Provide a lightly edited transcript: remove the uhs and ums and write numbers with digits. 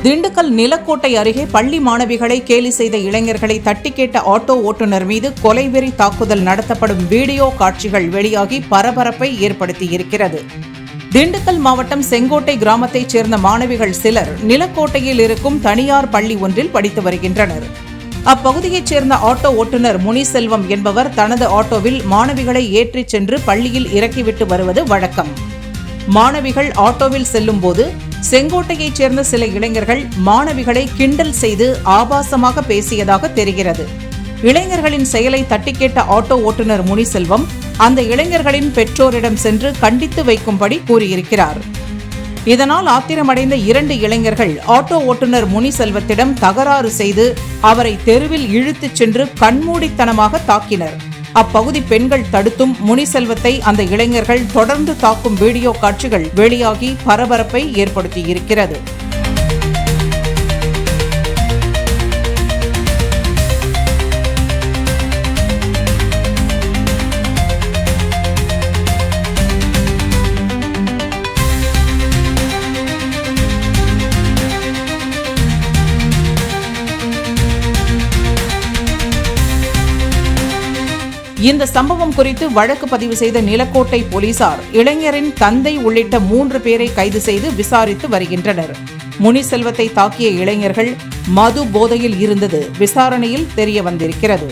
திண்டுக்கல் நிலக்கோட்டை அருகே பள்ளி மாணவிகளை கேலி செய்த இளைஞர்களை தட்டி கேட்ட ஆட்டோ ஓட்டுநர் மீது கொலைவெறி தாக்குதல் நடத்தப்படும் வீடியோ காட்சிகள் வெளியாகி பரபரப்பை ஏற்படுத்தியிருக்கிறது. திண்டுக்கல் மாவட்டம் செங்கோட்டை கிராமத்தைச் சேர்ந்த மாணவிகள் சிலர் நிலக்கோட்டையில் இருக்கும் தனியார் பள்ளி ஒன்றில் படித்து வருகின்றனர். அப்பகுதியைச் சேர்ந்த ஆட்டோ ஓட்டுநர் முனிசெல்வம் என்பவர் தனது ஆட்டோவில் மாணவிகளை ஏற்றிச் சென்று பள்ளியில் இறக்கிவிட்டு வருவது வழக்கம். மாணவிகள் ஆட்டோவில் செல்லும்போது செங்கோட்டையைச் சேர்ந்த சில இளைஞர்கள் மாணவிகளை கிண்டல் செய்து ஆபாசமாக பேசியதாக தெரிகிறது. இளைஞர்களின் செயலை தட்டி கேட்ட ஆட்டோ ஓட்டுநர் முனிசெல்வம் அந்த இளைஞர்களின் பெற்றோரிடம் சென்று கண்டித்து வைக்கும்படி கூறியிருக்கிறார். இதனால் ஆத்திரமடைந்த 2 இளைஞர்கள் ஆட்டோ ஓட்டுநர் முனிசெல்வத்திடம் தகராறு செய்து அவரை தெருவில் இழுத்துச் சென்று கண்மூடித்தனமாக தாக்கினர். அப்பகுதி பெண்கள் தடுத்தும் முனிசெல்வத்தை அந்த இளைஞர்கள் தொடர்ந்து தாக்கும் வீடியோ காட்சிகள் வெளியாகி பரபரப்பை ஏற்படுத்தியிருக்கிறது. இந்த சம்பவம் குறித்து வழக்கு பதிவு செய்த நிலக்கோட்டை போலீசார் இளைஞரின் தந்தை உள்ளிட்ட 3 பேரை கைது செய்து விசாரித்து வருகின்றனர். முனிசெல்வத்தை தாக்கிய இளைஞர்கள் மது போதையில் இருந்தது விசாரணையில் தெரிய வந்திருக்கிறது.